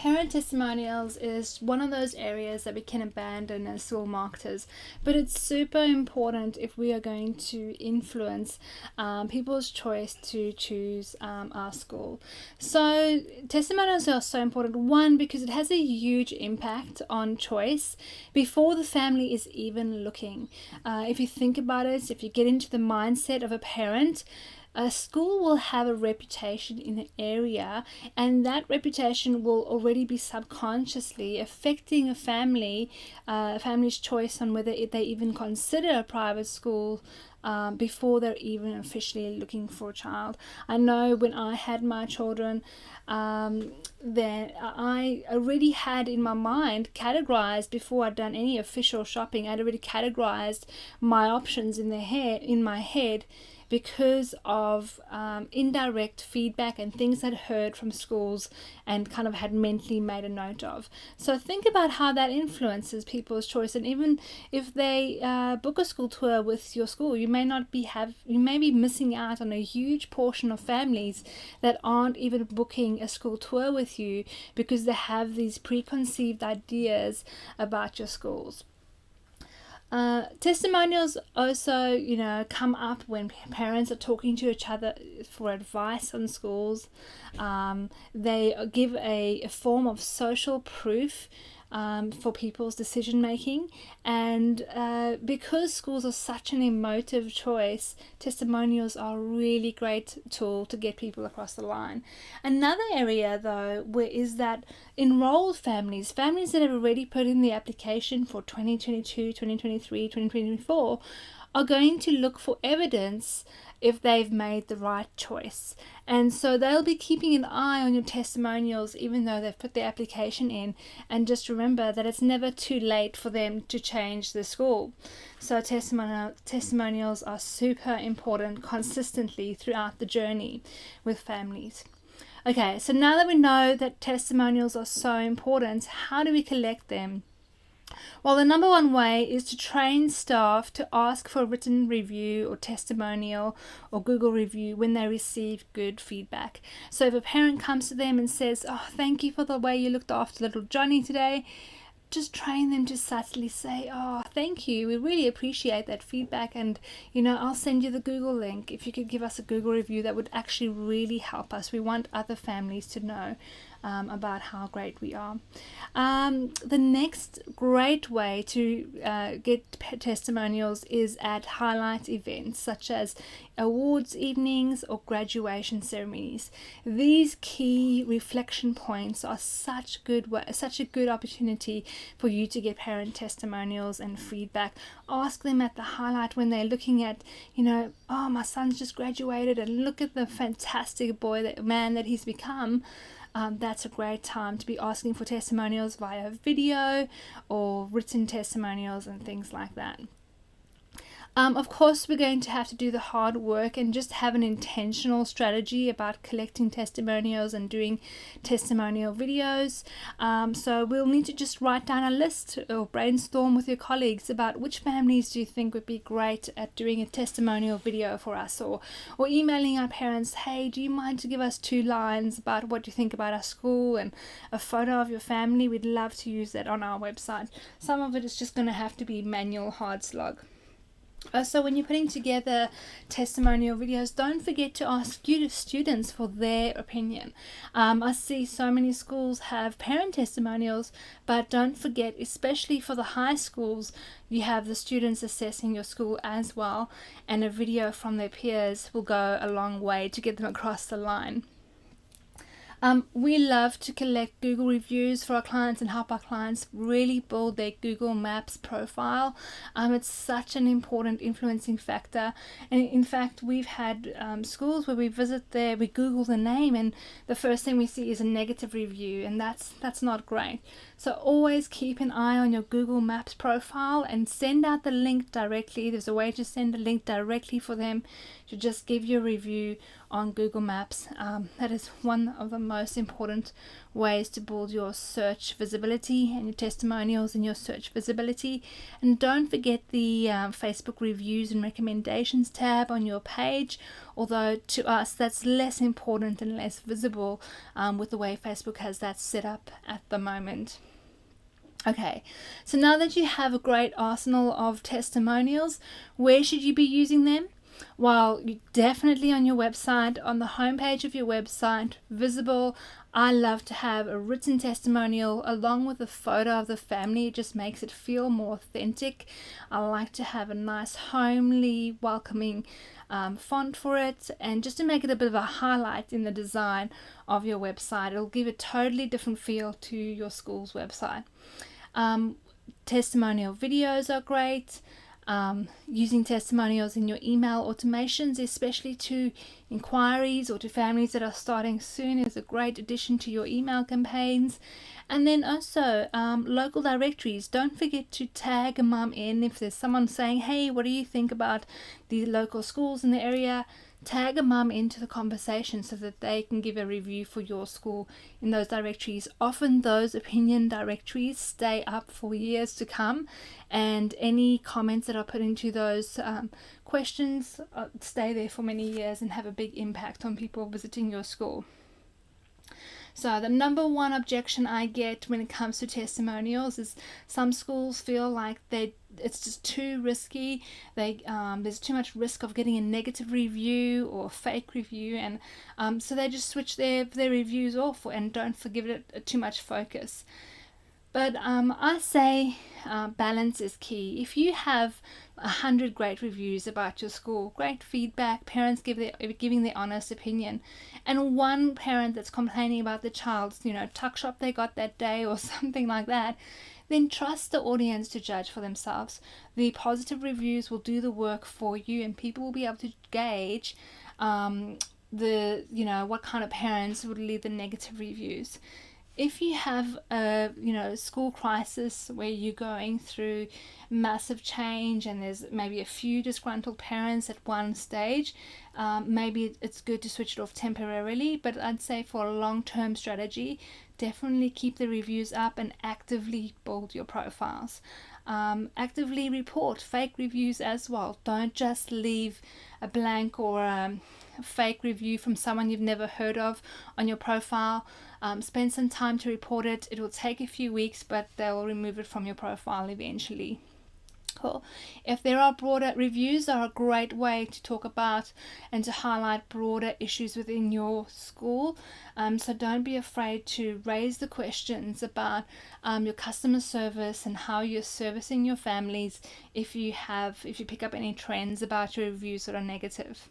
Parent testimonials is one of those areas that we can abandon as school marketers, but it's super important if we are going to influence people's choice to choose our school. So testimonials are so important, one, because it has a huge impact on choice before the family is even looking. If you think about it, if you get into the mindset of a parent, a school will have a reputation in an area, and that reputation will already be subconsciously affecting a family's choice on whether they even consider a private school before they're even officially looking for a child. I know when I had my children, then I already had in my mind categorized, before I'd done any official shopping, I'd already categorized my options in my head, because of indirect feedback and things I'd heard from schools and kind of had mentally made a note of. So think about how that influences people's choice. And even if they book a school tour with your school, you may be missing out on a huge portion of families that aren't even booking a school tour with you because they have these preconceived ideas about your schools. Testimonials also, come up when parents are talking to each other for advice on schools. They give a form of social proof for people's decision making, and because schools are such an emotive choice, testimonials are a really great tool to get people across the line. Another area though is that enrolled families that have already put in the application for 2022, 2023, 2024 are going to look for evidence if they've made the right choice. And so they'll be keeping an eye on your testimonials even though they've put the application in. And just remember that it's never too late for them to change the school. So testimonials are super important consistently throughout the journey with families. Okay, so now that we know that testimonials are so important, how do we collect them? Well, the number one way is to train staff to ask for a written review or testimonial or Google review when they receive good feedback. So if a parent comes to them and says, "Oh, thank you for the way you looked after little Johnny today," just train them to subtly say, "Oh, thank you. We really appreciate that feedback, and I'll send you the Google link. If you could give us a Google review, that would actually really help us. We want other families to know about how great we are." The next great way to get testimonials is at highlight events such as awards evenings or graduation ceremonies. These key reflection points are such a good opportunity for you to get parent testimonials and feedback. Ask them at the highlight when they're looking at, "Oh, my son's just graduated and look at the fantastic man that he's become." That's a great time to be asking for testimonials via video or written testimonials and things like that. Of course, we're going to have to do the hard work and just have an intentional strategy about collecting testimonials and doing testimonial videos. So we'll need to just write down a list or brainstorm with your colleagues about which families do you think would be great at doing a testimonial video for us, or emailing our parents, "Hey, do you mind to give us 2 lines about what you think about our school and a photo of your family?" We'd love to use that on our website. Some of it is just going to have to be manual hard slog. So when you're putting together testimonial videos, don't forget to ask students for their opinion. I see so many schools have parent testimonials, but don't forget, especially for the high schools, you have the students assessing your school as well, and a video from their peers will go a long way to get them across the line. We love to collect Google reviews for our clients and help our clients really build their Google Maps profile. It's such an important influencing factor. And in fact, we've had schools where we visit there, we Google the name, and the first thing we see is a negative review, and that's not great. So always keep an eye on your Google Maps profile and send out the link directly. There's a way to send a link directly for them to just give your review on Google Maps. That is one of the most important ways to build your search visibility and your testimonials and your search visibility. And don't forget the Facebook reviews and recommendations tab on your page, although to us that's less important and less visible with the way Facebook has that set up at the moment. Okay, so now that you have a great arsenal of testimonials, where should you be using them? Well, you definitely on your website, on the homepage of your website, visible. I love to have a written testimonial along with a photo of the family. It just makes it feel more authentic. I like to have a nice, homely, welcoming font for it, and just to make it a bit of a highlight in the design of your website. It'll give a totally different feel to your school's website. Testimonial videos are great. Using testimonials in your email automations, especially to inquiries or to families that are starting soon, is a great addition to your email campaigns. And then also local directories. Don't forget to tag a mum in. If there's someone saying, hey, what do you think about the local schools in the area? Tag a mum into the conversation so that they can give a review for your school in those directories. Often those opinion directories stay up for years to come, and any comments that are put into those questions stay there for many years and have a big impact on people visiting your school. So the number one objection I get when it comes to testimonials is some schools feel like it's just too risky. There's too much risk of getting a negative review or a fake review, and so they just switch their reviews off and don't give it too much focus. But I say balance is key. If you have 100 great reviews about your school, great feedback, parents giving their honest opinion, and one parent that's complaining about the child's, tuck shop they got that day or something like that, then trust the audience to judge for themselves. The positive reviews will do the work for you, and people will be able to gauge what kind of parents would leave the negative reviews. If you have a school crisis where you're going through massive change and there's maybe a few disgruntled parents at one stage, maybe it's good to switch it off temporarily. But I'd say for a long-term strategy, definitely keep the reviews up and actively build your profiles. Actively report fake reviews as well. Don't just leave a blank or a fake review from someone you've never heard of on your profile. Spend some time to report it. It will take a few weeks, but they'll remove it from your profile eventually. Cool. If there are broader reviews, are a great way to talk about and to highlight broader issues within your school. So don't be afraid to raise the questions about your customer service and how you're servicing your families if you pick up any trends about your reviews that are negative.